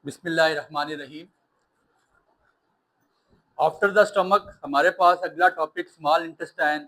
बिस्मिल्लाहिर्रहमानिर्रहीम। After the stomach हमारे पास अगला टॉपिक स्मॉल इंटेस्टाइन,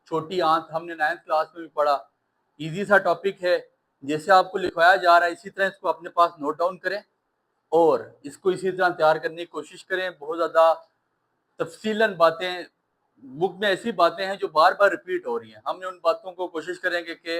छोटी आंत। हमने 9th क्लास में भी पढ़ा। इजी सा टॉपिक है, जैसे आपको लिखवाया जा रहा है इसी तरह इसको अपने पास नोट डाउन करें और इसको इसी तरह तैयार करने की कोशिश करें। बहुत ज़्यादा तफसीलन बातें बुक में, ऐसी बातें हैं जो बार बार रिपीट हो रही हैं। हमने उन बातों को कोशिश करेंगे कि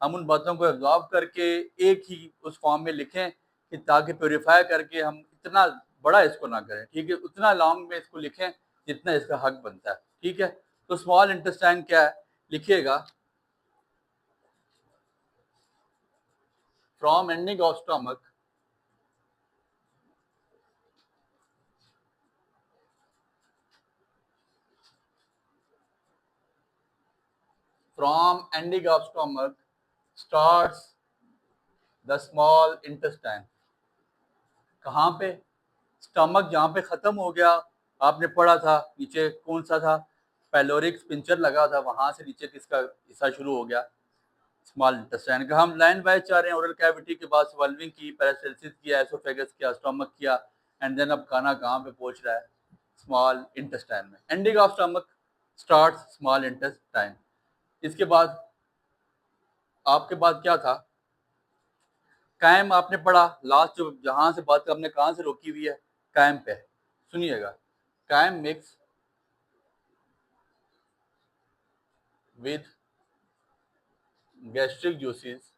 हम उन बातों को एब्जॉर्ब करके एक ही उस फॉर्म में लिखें कि ताकि प्योरीफाई करके हम इतना बड़ा इसको ना करें, ठीक है, उतना लॉन्ग में इसको लिखें जितना इसका हक बनता है, ठीक है। तो स्मॉल इंटेस्टाइन क्या है, लिखिएगा from ending of stomach from ending of stomach starts the small intestine। कहाँ पे? स्टमक जहाँ पे खत्म हो गया, आपने पढ़ा था नीचे कौन सा था, पेलोरिक स्पिंचर लगा था, वहां से नीचे किसका हिस्सा शुरू हो गया, स्मॉल इंटेस्टाइन का। हम लाइन वाइज चाह रहे हैं, ओरल कैविटी के बाद स्वेलविंग की, पैरासिस किया, एसोफेगस किया, स्टमक किया, एंड देन अब खाना कहाँ पे पहुंच रहा है, स्मॉल इंटेस्टाइन में। Ending of stomach start small intestine. इसके बाद आपके बाद क्या था, कायम आपने पढ़ा। लास्ट जो जहां से बात हमने कहां से रोकी हुई है, कायम पे। सुनिएगा, कायम mix with gastric juices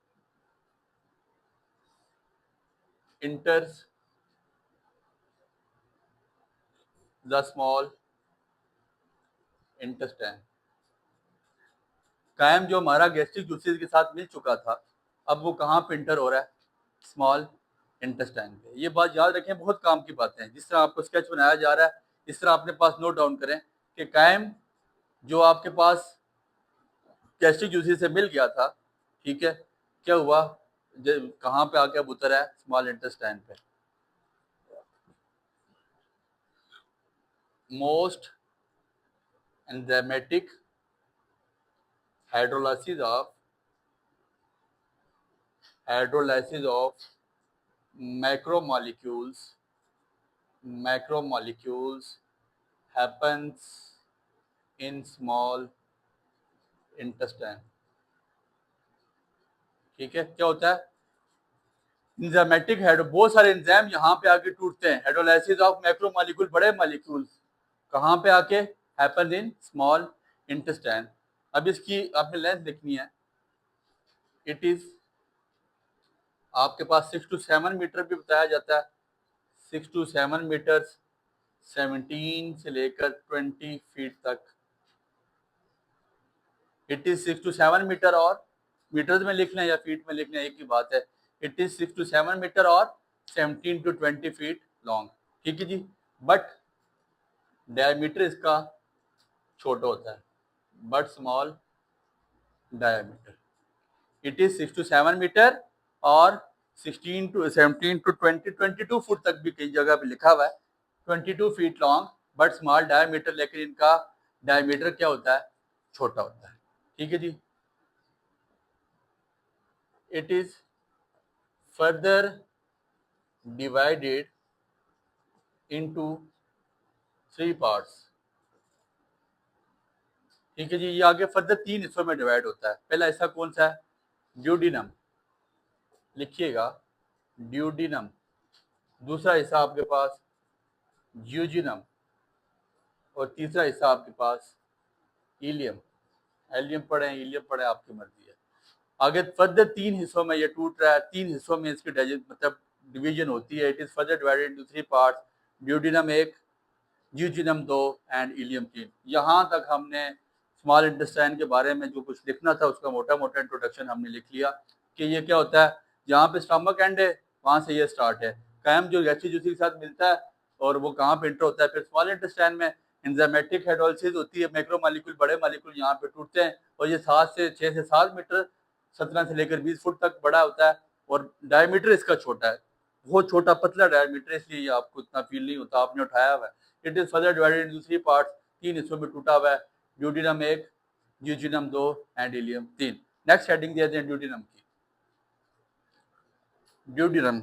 इंटर्स the small intestine. कायम जो हमारा गैस्ट्रिक जूसेस के साथ मिल चुका था, अब वो कहाँ पे इंटर हो रहा है, स्मॉल इंटेस्टाइन पे। ये बात याद रखें, बहुत काम की बातें हैं। जिस तरह आपको स्केच बनाया जा रहा है इस तरह अपने पास नोट डाउन करें कि कायम जो आपके पास गैस्ट्रिक जूसेस से मिल गया था, ठीक है, क्या हुआ, कहाँ पे आके अब उतर है, स्मॉल इंटेस्टाइन पे। Most enzymatic hydrolysis of macromolecules happens in small intestine। ठीक है, क्या होता है, एंजाइमेटिक हाइड्रो, बहुत सारे एंजाइम यहाँ पे आके टूटते हैं। हाइड्रोलाइसिस ऑफ मैक्रोमोलिक्यूल, बड़े मॉलिक्यूल्स, कहाँ पे आके, हैपन इन स्मॉल इंटेस्टाइन। अब इसकी आपने लेंथ लिखनी है। इट इज आपके पास 6 to 7 मीटर भी बताया जाता है। 6 to 7 मीटर, 17 से लेकर 20 फीट तक। इट इज 6 to 7 मीटर, और मीटर्स में लिखना है या फीट में लिखना है, एक ही बात है। इट इज 6 to 7 मीटर और 17 to 20 फीट लॉन्ग, ठीक है जी। बट डायमीटर इसका छोटा होता है, but small diameter. It is 6 to 7 metre और 16 to 17 to 20, 22 फुट तक भी कई जगह पे लिखा हुआ है, 22 feet long but small diameter. लेकिन इनका डायमीटर क्या होता है, छोटा होता है, ठीक है जी। It is further divided into 3 parts, ठीक है जी। ये आगे फर्दर 3 हिस्सों में डिवाइड होता है। पहला हिस्सा कौन सा है, ड्यूडिनम, लिखिएगा ड्यूडिनम। दूसरा हिस्सा आपके पास ज्यूजिनम, और तीसरा हिस्सा आपके पास इलियम। एलियम पढ़े, इलियम पढ़े, आपकी मर्जी है। आगे फर्दर 3 हिस्सों में ये टूट रहा है, 3 हिस्सों में इसकी मतलब डिवीजन होती है। It is further divided into 3 parts, duodenum 1, jejunum 2 and ileum 3। यहाँ तक हमने स्मॉल इंटेस्टाइन के बारे में जो कुछ लिखना था उसका मोटा मोटा इंट्रोडक्शन हमने लिख लिया कि ये क्या होता है। जहाँ पे स्टमक एंड है वहाँ से ये स्टार्ट है। कायम जो गैस्ट्रिक जूस के साथ मिलता है और वो कहाँ पे इंटर होता है, फिर स्मॉल इंटेस्टाइन में एंजाइमेटिक हाइड्रोलिसिस होती है। मैक्रोमोलिक्यूल, बड़े मॉलिक्यूल यहाँ पे टूटते हैं और ये 6 से 7 मीटर, 17 से लेकर 20 फुट तक बड़ा होता है, और डायमीटर इसका छोटा है, बहुत छोटा पतला डायमीटर, इसलिए आपको इतना फील नहीं होता, आपने उठाया हुआ है। It is further divided in 3 parts, 3 हिस्सों में टूटा हुआ है, duodenum 1, jejunum 2 and ileum 3। Next heading दे दें ड्यूडिनम की। ड्यूडिनम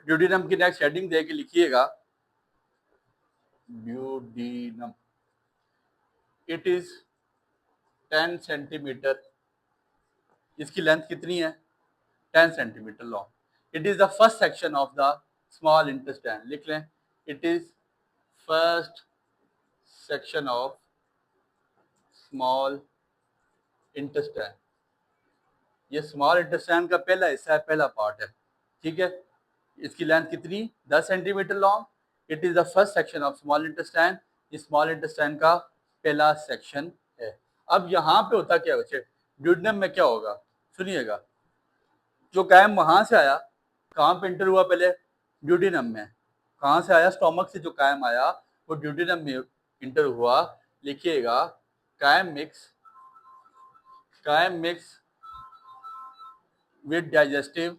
ड्यूडिनम की नेक्स्ट हेडिंग दे के लिखिएगा ड्यूडिनम। इट इज 10 सेंटीमीटर, इसकी लेंथ कितनी है 10 centimetre long. It is the first section of the small intestine, लिख लें it is first section of small intestine. ये स्मॉल इंटेस्टाइन का पहला हिस्सा है, पहला पार्ट है, ठीक है। इसकी लेंथ कितनी 10 centimetre long. It is the first section of small intestine, ये स्मॉल इंटेस्टाइन का पहला सेक्शन है। अब यहाँ पे होता क्या बच्चे, ड्यूडिनम में क्या होगा सुनिएगा। जो कायम वहां से आया, कहाँ पे इंटर हुआ पहले ड्यूडिनम में, कहाँ से आया स्टोमक से जो कायम आया वो ड्यूडिनम में इंटर हुआ। लिखिएगा chyme mix with digestive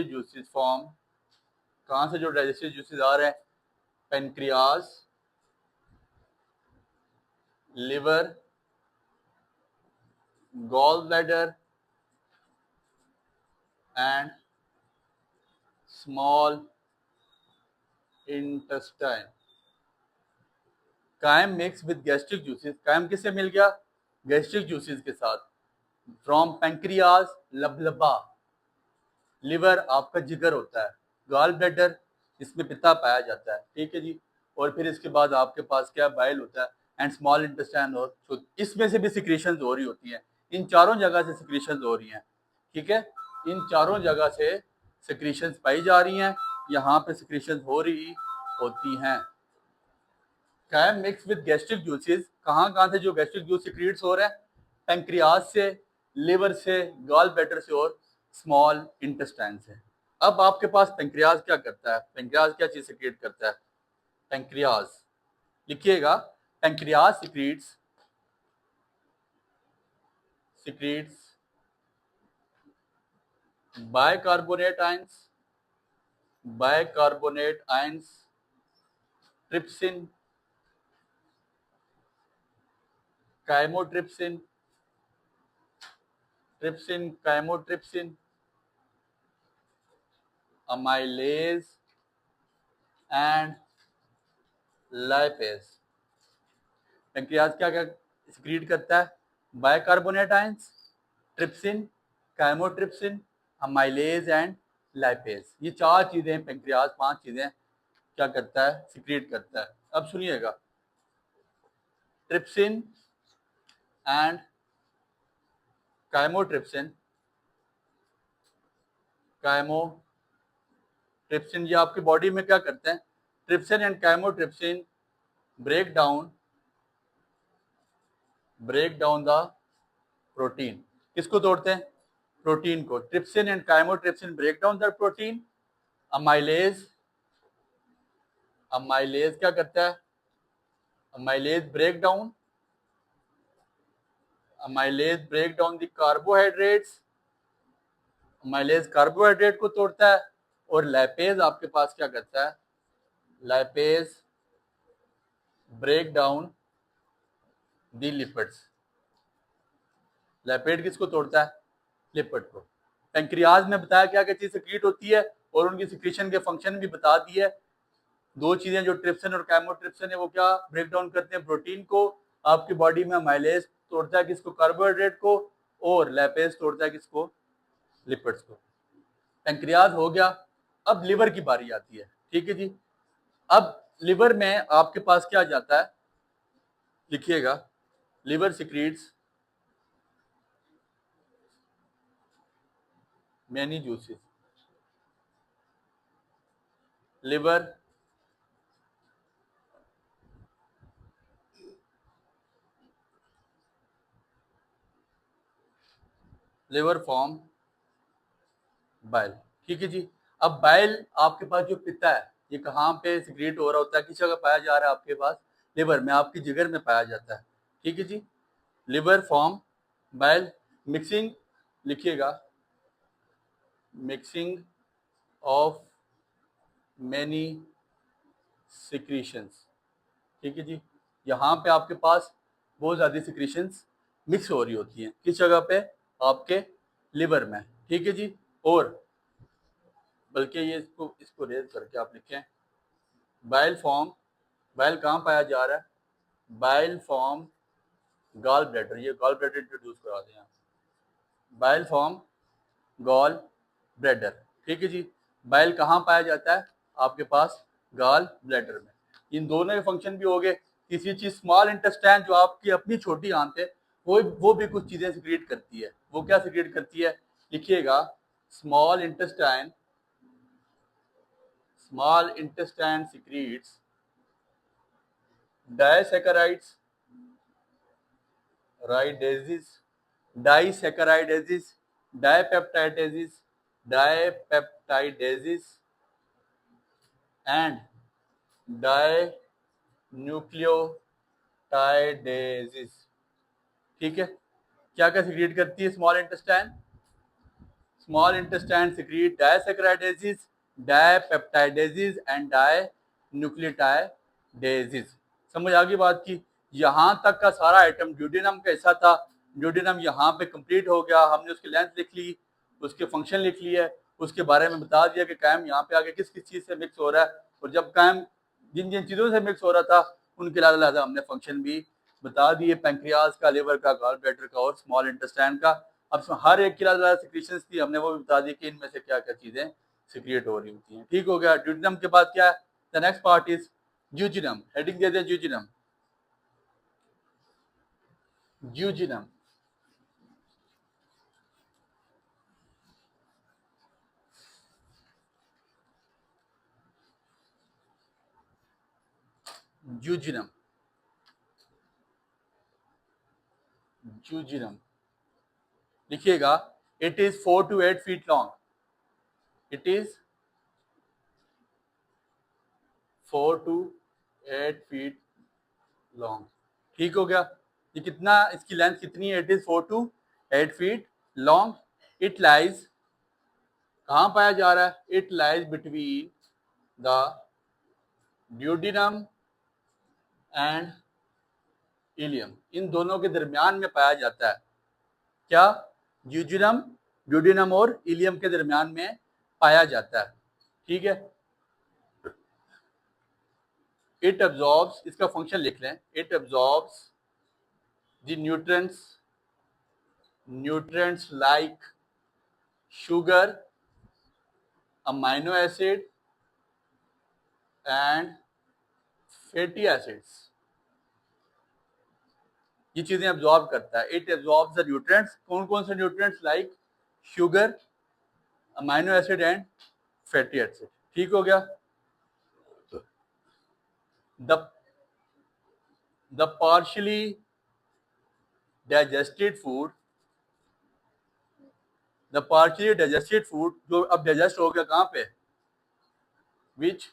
juices form, कहाँ से जो डाइजेस्टिव जूसेस आ रहे हैं pancreas, liver, gall bladder and small intestine. Chyme mix with gastric juices, chyme किससे मिल गया गैस्ट्रिक जूसेस के साथ। फ्रॉम पेंक्रियाज लबलबा, लिवर आपका जिगर होता है, गॉल ब्लैडर इसमें पित्ता पाया जाता है, ठीक है जी। और फिर इसके बाद आपके पास क्या बाइल होता है एंड स्मॉल इंटेस्टाइन, और इसमें से भी सिक्रीशंस हो रही होती हैं। इन चारों जगह से सिक्रीशंस हो रही हैं, ठीक है। इन चारों जगह से सिक्रीशंस पाई जा रही हैं, यहाँ पे सिक्रीशंस हो रही होती हैं। कायम मिक्स विद गैस्ट्रिक जूसेस, कहाँ से जो गैस्ट्रिक जूस सिक्रीट्स हो रहे हैं पेंक्रियाज से, लिवर से, गॉल ब्लैडर से और स्मॉल इंटेस्टाइन से। अब आपके पास पेंक्रियाज क्या करता है, पेंक्रियाज क्या चीज सिक्रीट करता है पेंक्रियाज, लिखिएगा pancreas secretes bicarbonate ions, trypsin, chymotrypsin, amylase and lipase. Pancreas क्या क्या सिक्रीट करता है bicarbonate ions, trypsin, chymotrypsin, amylase and lipase. ये चार चीजें पेंक्रियाज, पांच चीजें क्या करता है सिक्रीट करता है। अब सुनिएगा ट्रिप्सिन एंड काइमोट्रिप्सिन ये आपकी बॉडी में क्या करते हैं, trypsin and chymotrypsin break down the protein. किसको तोड़ते हैं प्रोटीन को। Trypsin and chymotrypsin break down the protein. Amylase क्या करता है, amylase break down the carbohydrates, amylase carbohydrate को तोड़ता है। और लैपेज आपके पास क्या करता है, लैपेज ब्रेक डाउन द लिपिड्स। लैपेड किसको तोड़ता है लिपिड को। पेंक्रियाज में बताया क्या क्या चीज सिक्रीट होती है और उनकी सिक्रीशन के फंक्शन भी बता दिए। दो चीजें जो ट्रिप्सिन और काइमोट्रिप्सिन है वो क्या ब्रेक डाउन करते हैं प्रोटीन को आपकी बॉडी में। अमाइलेज तोड़ता है किसको कार्बोहाइड्रेट को, और लैपेज तोड़ता है किसको लिपिड्स को। पेंक्रियाज हो गया। अब लिवर की बारी आती है, ठीक है जी। अब लिवर में आपके पास क्या जाता है, लिखिएगा liver secretes many juices. Liver form bile, ठीक है जी। अब बाइल आपके पास जो पित्ता है ये कहाँ पे सिक्रीट हो रहा होता है, किस जगह पाया जा रहा है आपके पास लिवर में, आपकी जिगर में पाया जाता है, ठीक है जी। Liver form bile. मिक्सिंग, लिखिएगा मिक्सिंग ऑफ मैनी सिक्रीशंस। ठीक है जी, यहाँ पे आपके पास बहुत ज़्यादा सिक्रीशंस मिक्स हो रही होती हैं, किस जगह पे, आपके लिवर में। ठीक है जी, और बल्कि ये इसको रेज करके आप लिखें, बाइल फॉर्म, बाइल कहाँ पाया जा रहा है, बाइल फॉर्म गॉल ब्लैडर, ये गॉल ब्लैडर इंट्रोड्यूस करा दें आप, बाइल फॉर्म गॉल ब्लैडर। ठीक है जी, बाइल कहाँ पाया जाता है, आपके पास गॉल ब्लैडर में। इन दोनों के फंक्शन भी हो गए। तीसरी चीज स्मॉल इंटेस्टाइन, जो आपकी अपनी छोटी आंत है, वो भी कुछ चीजें सिक्रीट करती है। वो क्या सिक्रीट करती है, लिखिएगा, small intestine, small intestine secretes disaccharides, राइडेजिस, disaccharidases, dipeptidases, dipeptidases and dinucleotidases. ठीक है, क्या क्या सिक्रीट करती है small intestine, small intestine secrete disaccharidases, dipeptidases and dinucleotidases. समझ आ गई बात की। यहाँ तक का सारा आइटम ड्यूडेनम का हिस्सा था। ड्यूडेनम यहाँ पे कंप्लीट हो गया, हमने उसकी लेंथ लिख ली, उसके फंक्शन लिख लिए, उसके बारे में बता दिया कि कायम यहाँ पे आगे किस किस चीज़ से मिक्स हो रहा है, और जब कायम जिन जिन चीज़ों से मिक्स हो रहा था उनके अलग हमने फंक्शन भी बता दिए, पैंक्रियाज का, लिवर का, गॉल ब्लैडर का और स्मॉल इंटेस्टाइन का। अब हर एक की अलग सिक्रीशंस थी, हमने वो भी बता दी कि इनमें से क्या क्या चीज़ें सिक्रिएट हो रही होती हैं। ठीक हो गया। ड्यूडेनम के बाद क्या है, the next part is jejunum. Heading दे दें ज्यूजिनम, ज्यूजिनम। ज्यूजिनम, ज्यूजिनम लिखिएगा, it is 4 to 8 feet long, it is 4 to 8 feet long. ठीक हो गया। ये कितना, इसकी लेंथ कितनी है, it is 4 to 8 feet long. It lies, कहाँ पाया जा रहा है, it lies between the duodenum and ileum, इन दोनों के दरमियान में पाया जाता है। क्या, ज्यूजिनम, ड्यूडेनम और इलियम के दरमियान में पाया जाता है। ठीक है। इट एब्जॉर्ब्स, इसका फंक्शन लिख लें, it absorbs the nutrients, nutrients like sugar, amino acid and fatty acids. ये चीजें एब्जॉर्ब करता है। इट एब्जॉर्ब्स द न्यूट्रिएंट्स, कौन कौन से nutrients, like sugar, amino acid and fatty acid. ठीक हो गया। The partially digested food, the partially digested food, जो अब डाइजेस्ट हो गया कहाँ पे, विच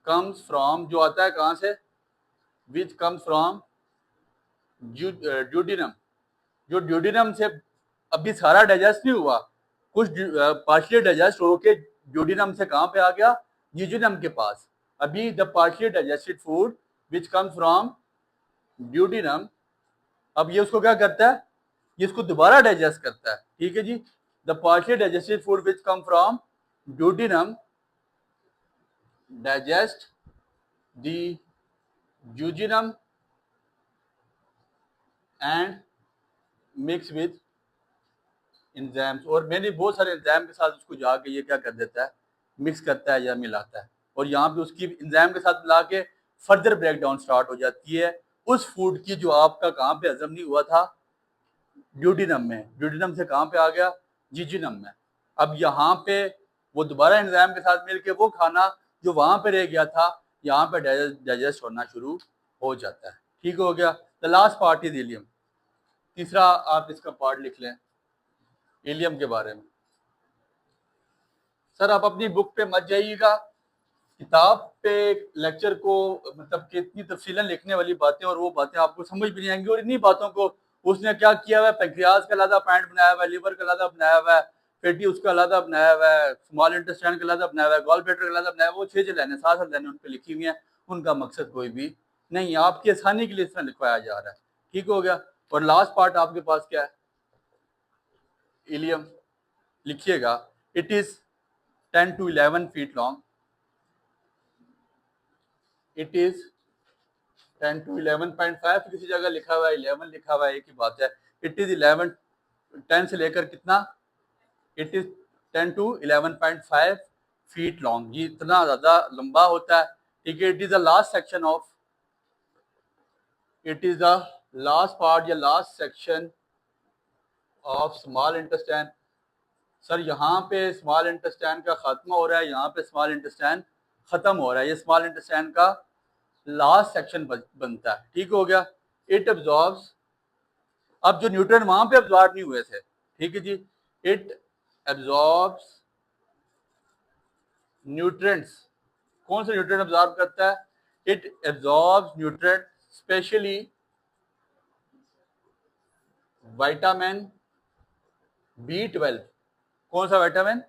कम्स फ्रॉम, जो आता है कहाँ से, विच कम्स फ्रॉम ड्यूडेनम, जो ड्यूडेनम से अभी सारा डाइजेस्ट नहीं हुआ, कुछ पार्शियली डाइजेस्ट होके ड्यूडेनम से कहाँ पे आ गया, ज्यूजिनम के पास। अभी the partially digested food which comes from duodenum, अब ये उसको क्या करता है, ये इसको दोबारा डाइजेस्ट करता है। ठीक है जी। The partially digested food which come from duodenum digest the jejunum and mix with enzymes, और मैंने बहुत सारे एंजाइम के साथ उसको जाके ये क्या कर देता है, मिक्स करता है या मिलाता है, और यहाँ पे उसकी एंजाइम के साथ मिला के फर्दर ब्रेक डाउन स्टार्ट हो जाती है उस फूड की जो आपका कहाँ पे हजम नहीं हुआ था, ड्यूडेनम में। ड्यूडेनम से कहाँ पे आ गया, जिजिनम में। अब यहाँ पे वो दोबारा एंजाइम के साथ मिलके वो खाना जो वहां पे रह गया था, यहाँ पे डाइजेस्ट होना शुरू हो जाता है। ठीक हो गया। The last part is ilium. तीसरा आप इसका पार्ट लिख लें इलियम के बारे में। सर आप अपनी बुक पे मत जाइएगा, किताब पे लेक्चर को मतलब कि इतनी तफसीलन लिखने वाली बातें और वो बातें आपको समझ भी नहीं आएंगी, और इन्हीं बातों को उसने क्या किया हुआ है, पैंक्रियाज का अलग पॉइंट बनाया हुआ है, लिवर का अलग बनाया हुआ है, फैटी उसका अलग बनाया हुआ है, स्मॉल इंटेस्टाइन का अलग बनाया हुआ है, गॉल ब्लैडर का अलग बनाया हुआ है। वो 6 लाइनें 7 लाइनें उन पर लिखी हुई हैं, उनका मकसद कोई भी नहीं, आपकी आसानी के लिए इस तरह लिखवाया जा रहा है। ठीक हो गया। और लास्ट पार्ट आपके पास क्या है, इलियम। लिखिएगा, it is 10 to 11 feet long. It is 10 to 11.5, किसी जगह लिखा हुआ है 11 लिखा हुआ है, एक ही बात है। इट इज 11, 10 से लेकर कितना, it is 10 to 11.5 feet long, ये इतना ज्यादा लंबा होता है। ठीक है। It is the last section of, it is the last part या last section of small intestine. Sir यहाँ पे स्मॉल इंटेस्टाइन का खात्मा हो रहा है, यहाँ पे स्मॉल इंटेस्टाइन खत्म हो रहा है, ये स्मॉल इंटेस्टाइन का लास्ट सेक्शन बनता है। ठीक हो गया। इट एब्जॉर्ब्स, अब जो न्यूट्रन वहां पे एब्जॉर्ब नहीं हुए थे, ठीक है जी, इट एब्जॉर्ब्स न्यूट्रिएंट्स। कौन से न्यूट्रिएंट एब्जॉर्ब करता है, it absorbs nutrient specially vitamin B12। कौन सा विटामिन,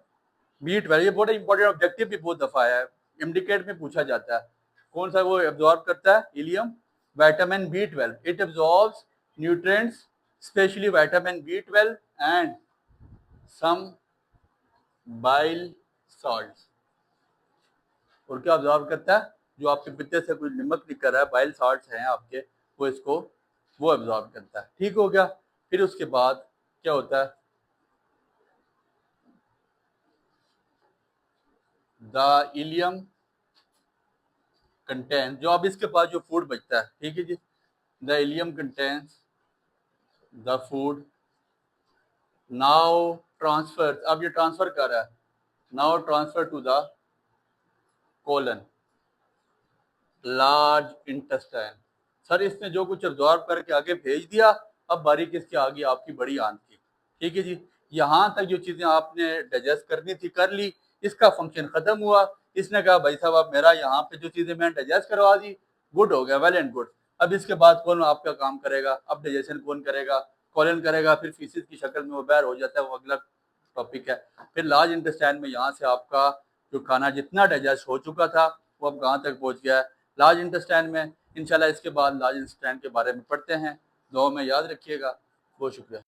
B12। ये बहुत इंपॉर्टेंट ऑब्जेक्टिव भी बहुत दफा है, इंडिकेट में पूछा जाता है। कौन सा वो एब्जॉर्ब करता है, ileum, vitamin B12। It absorbs nutrients specially vitamin B12 and some bile salts. और क्या ऑब्जॉर्व करता है, जो आपके पित्ते से कुछ नमक निकल रहा है, बाइल सॉल्ट्स हैं आपके, वो इसको वो एब्जॉर्व करता है। ठीक हो गया। फिर उसके बाद क्या होता है, द इलियम कंटेन, जो अब इसके पास जो फूड बचता है, ठीक है जी, the ileum contains the food now transfer, अब ये ट्रांसफर कर रहा है, now transfer to the colon large intestine. Sir इसने जो कुछ एब्जॉर्ब करके आगे भेज दिया, अब बारी किसकी आ गई, आपकी बड़ी आंत की। ठीक है जी, यहाँ तक जो चीजें आपने डाइजेस्ट करनी थी कर ली, इसका फंक्शन खत्म हुआ। इसने कहा भाई साहब अब मेरा यहाँ पे जो चीजें मैंने डाइजेस्ट करवा दी, गुड हो गया, वेल एंड गुड। अब इसके बाद कौन आपका काम करेगा, अब डाइजेशन कौन करेगा, कॉलन करेगा, फिर फीसिस की शक्ल में वो बाहर हो जाता है, वो अगला टॉपिक है। फिर लार्ज इंटेस्टाइन में यहाँ से आपका जो खाना जितना डाइजेस्ट हो चुका था वो अब कहाँ तक पहुँच गया है, लार्ज इंटेस्टाइन में। इंशाल्लाह इसके बाद लार्ज इंटेस्टाइन के बारे में पढ़ते हैं। दुआ में याद रखिएगा। बहुत शुक्रिया।